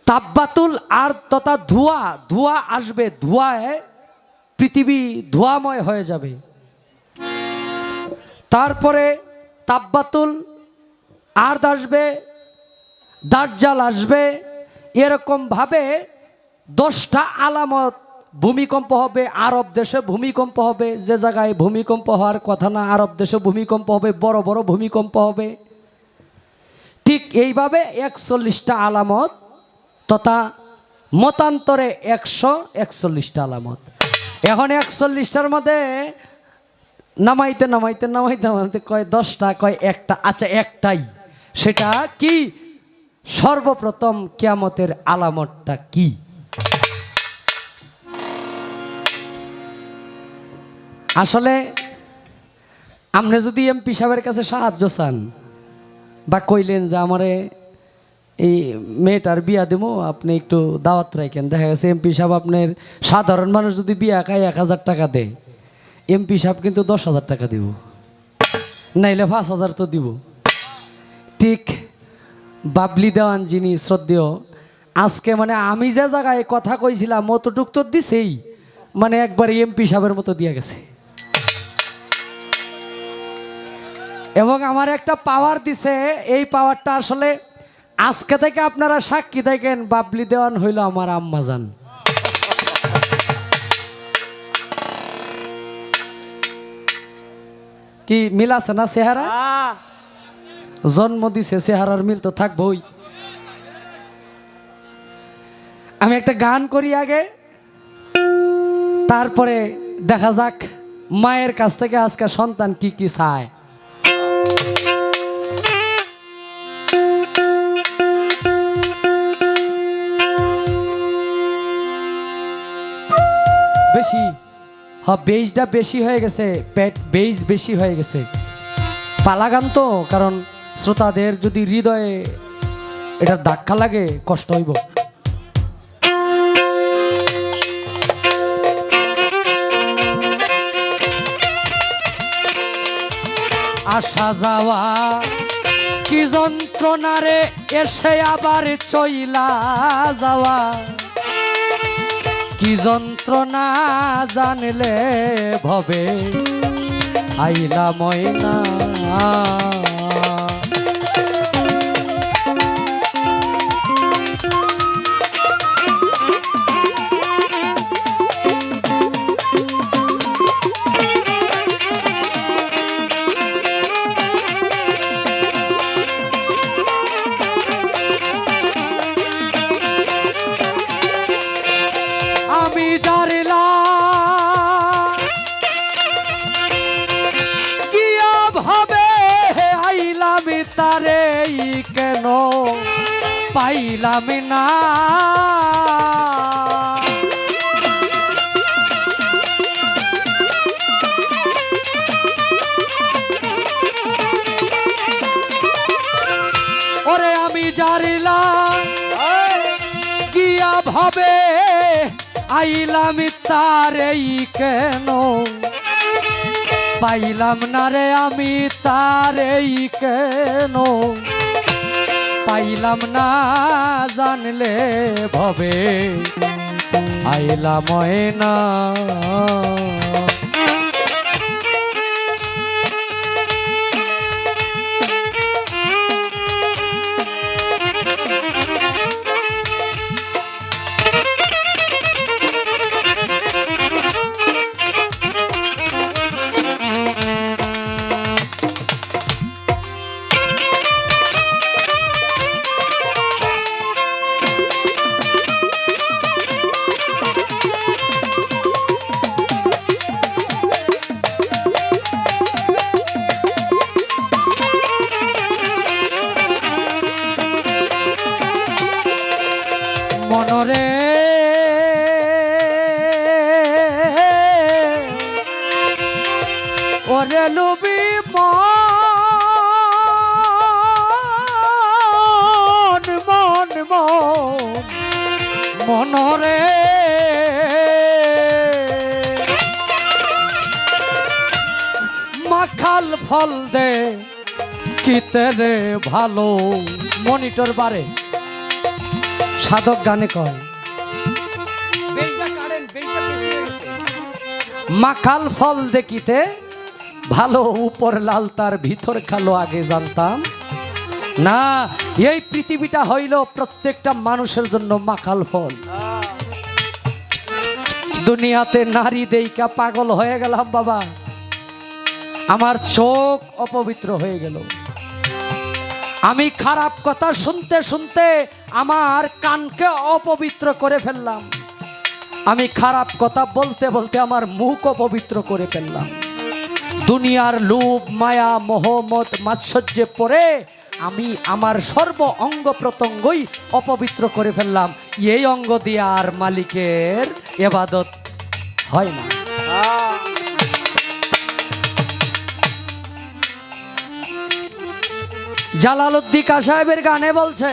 তাব্বাতুল আর তথা ধোঁয়া ধোঁয়া আসবে, ধোঁয়ায় পৃথিবী ধোঁয়াময় হয়ে যাবে। তারপরে তাব্বাতুল আর আসবে, দাজ্জাল আসবে, এরকম ভাবে 10টা আলামত। ভূমিকম্প হবে, আরব দেশে ভূমিকম্প হবে, যে জায়গায় ভূমিকম্প হওয়ার কথা না আরব দেশে ভূমিকম্প হবে, বড় বড় ভূমিকম্প হবে। ঠিক এইভাবে 41টা আলামত তথা মতান্তরে 141টা আলামত। এখন 41টার মধ্যে নামাইতে নামাইতে নামাইতে নামাইতে কয় 10টা, কয় একটা, আচ্ছা একটাই। সেটা কি? সর্বপ্রথম কিয়ামতের আলামতটা কি? আসলে আপনি যদি এমপি সাহেবের কাছে সাহায্য চান বা কইলেন যে আমারে এই মেয়েটার বিয়া দেবো, আপনি একটু দাওয়াত রাখেন, দেখা গেছে এমপি সাহেব আপনার সাধারণ মানুষ যদি বিয়া খায় 1000 টাকা দেয়, এমপি সাহেব কিন্তু 10,000 টাকা দিব, নাইলে 5,000 তো দিব। ঠিক বাবলি দেওয়ান যিনি শ্রদ্ধেয়, আজকে মানে আমি যে জায়গায় কথা কইছিলাম অতটুক তো দিছেই, মানে একবার এমপি সাহেবের মতো দিয়ে গেছে। এবং আমার একটা পাওয়ার দিছে, এই পাওয়ারটা আসলে আজকে থেকে আপনারা সাক্ষী দেখেন, বাবলি দেওয়ান হইল আমার আম্মাজান। কি মিল আছে না? চেহারা জন্ম দিছে, চেহারার মিল তো থাকবই। আমি একটা গান করি আগে, তারপরে দেখা যাক মায়ের কাছ থেকে আজকে সন্তান কি কি চায়। বেশি বেইজটা বেশি হয়ে গেছে, পেট বেইজ বেশি হয়ে গেছে। পালাগান তো, কারণ শ্রোতাদের যদি হৃদয়ে এটা ধাক্কা লাগে কষ্ট হইব। আসা যাওয়া কি যন্ত্রণা রে, এসে আবার চইলা যাওয়া কি যন্ত্রণা, জানলে ভবে আইলা ময়না। আমি জানলাম কিয়া ভাবে আইলাম তারে, কেন পাইলাম না। ওরে আমি জানলাম কিয়া ভাবে আইলাম তারে, কেন পাইলাম না রে। আমি তারে কেন পাইলাম না, জানলে ভবে আইলা ময়না। মনরে ওরে লুবি মন মন মন মনরে মাখাল ফল দে কিতে রে ভালো। মনিটর বারে সাধক গানে কয় মাখাল ফল দেখিতে ভালো, উপর লাল তার ভিতর কালো, আগে জানতাম না। এই পৃথিবীটা হইল প্রত্যেকটা মানুষের জন্য মাখাল ফল। দুনিয়াতে নারী দেইকা পাগল হয়ে গেলাম বাবা, আমার চোখ অপবিত্র হয়ে গেল। আমি খারাপ কথা শুনতে শুনতে আমার কানকে অপবিত্র করে ফেললাম। আমি খারাপ কথা বলতে বলতে আমার মুখ অপবিত্র করে ফেললাম। দুনিয়ার লোভ মায়া মোহমত মাৎসর্যে পড়ে আমি আমার সর্ব অঙ্গ প্রত্যঙ্গই অপবিত্র করে ফেললাম। এই অঙ্গ দিয়ে আর মালিকের ইবাদত হয় না। জালালউদ্দিন খাঁ সাহেবের গানে বলছে,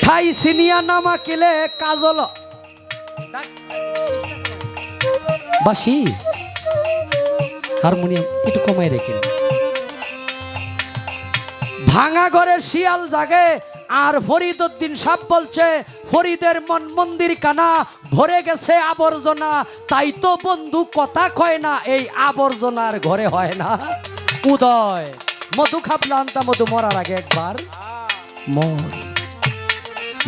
ঠাই সিনিয়া নামা কিলে কাজল বাসি হারমোনিয়াম একটু কমাই রেখে, ভাঙা ঘরে শিয়াল জাগে। আর ফরিদ উদ্দিন সাহেব বলছে, ফরিদের মন মন্দির কানা ভরে গেছে আবর্জনা, তাই তো বন্ধু কথা কয় না, এই আবর্জনার ঘরে হয় না উদয়। মধু খাবলা আনতা মধু মরার আগে একবার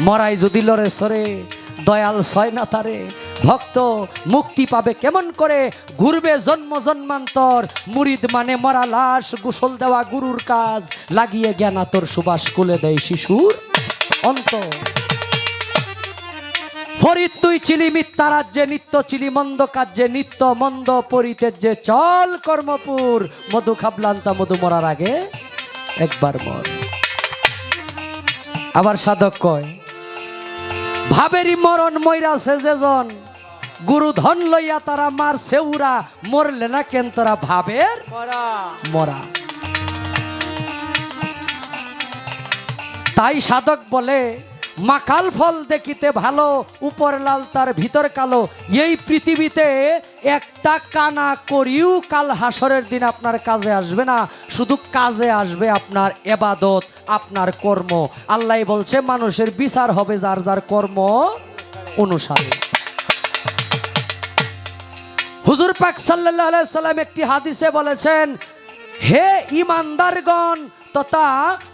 মরাই যদি লড়ে সরে, দয়াল ছয় না তারে, ভক্ত মুক্তি পাবে কেমন করে, ঘুরবে জন্ম জন্মান্তর। মুরিদ মানে মরা লাশ, গোসল দেওয়া গুরুর কাজ, লাগিয়ে জ্ঞানা তোর সুবাস কুলে দেয় শিশুর অন্তর। ফরিদ তুই চিলি মিথ্যা রাজ্যে, নিত্য চিলি মন্দ কার্যে, নিত্য মন্দ পরিত্যাজ্যে, চল কর্মপুর। মধু খাবলান্তা মধু মরার আগে একবার মর। আবার সাধক কয়, ভাবেরই মরণ মইরাছে যেজন, গুরু ধন লইয়া তারা মারছে উরা, মরলে না কেন তোরা ভাবের মরা। তাই সাধক বলে, মাখাল ফল দেখিতে ভালো, উপর লাল তার ভিতর কালো। এই পৃথিবীতে একটা কানা করিও কাল হাসরের দিন আপনার কাজে আসবে না, শুধু কাজে আসবে আপনার ইবাদত, আপনার কর্ম। আল্লাহ বলছে মানুষের বিচার হবে যার যার কর্ম অনুসারে। হুজুর পাক সাল্লাল্লাহু আলাইহি সাল্লাম একটি হাদিসে বলেছেন, হে ঈমানদারগণ তথা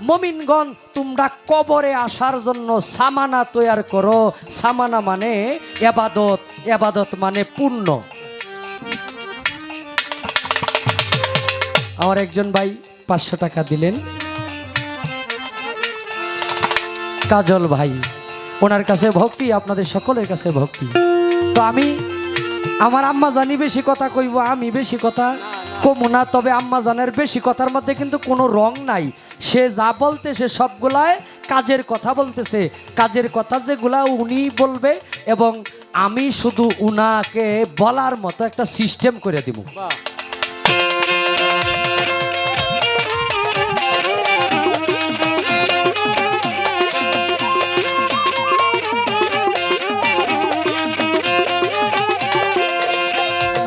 মুমিনগণ, তোমরা কবরে আসার জন্য সামানা তৈয়ার করো। সামানা মানে ইবাদত, ইবাদত মানে পুণ্য। আমার একজন ভাই 500 টাকা দিলেন, কাজল ভাই, ওনার কাছে ভক্তি, আপনাদের সকলের কাছে ভক্তি। তো আমি আমার আম্মা জানি বেশি কথা কইব, আমি বেশি কথা কমু না। তবে আম্মা জানের বেশি কথার মধ্যে কিন্তু কোনো রং নাই। সে যা বলতেছে সবগুলাই কাজের কথা বলতেছে, কাজের কথা যেগুলা উনি বলবে, এবং আমি শুধু উনাকে বলার মতো একটা সিস্টেম করে দিব।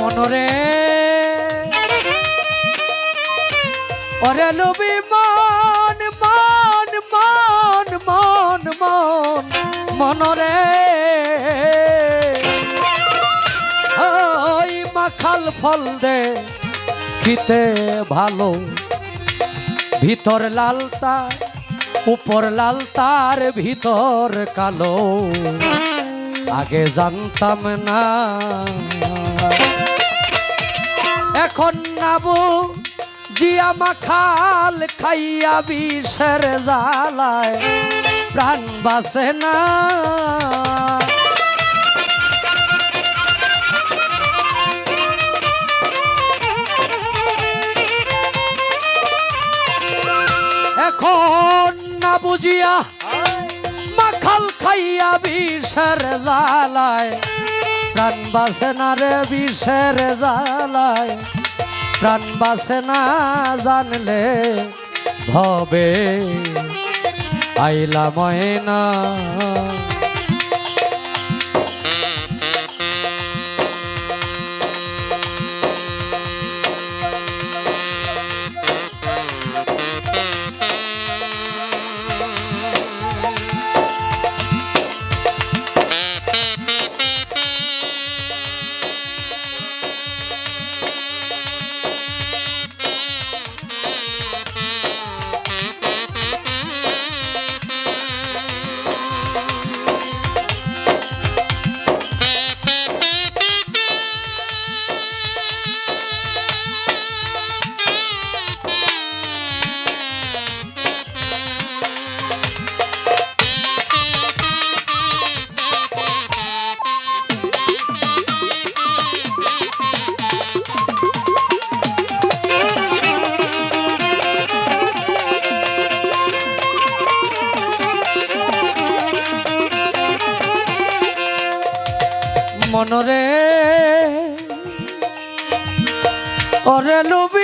মনরে ওরে নবী মন মন মন মন মন মনরে, ওই মাখাল ফল দে খিতে ভালো, ভিতর লাল তার উপর লাল তার ভিতর কালো, আগে জানতাম না এখন নাবু জিয়া মাখাল খাইয়া বিষের জ্বালায় প্রাণ বাসে না। এখন না বুঝিয়া মাখাল খাইয়া বিষের জ্বালায় প্রাণ বাসে না রে, বিষের জ্বালায় প্রাণ বাসে না। জানলে ভবে আইলা ময়না, মনরে ওরে লুবি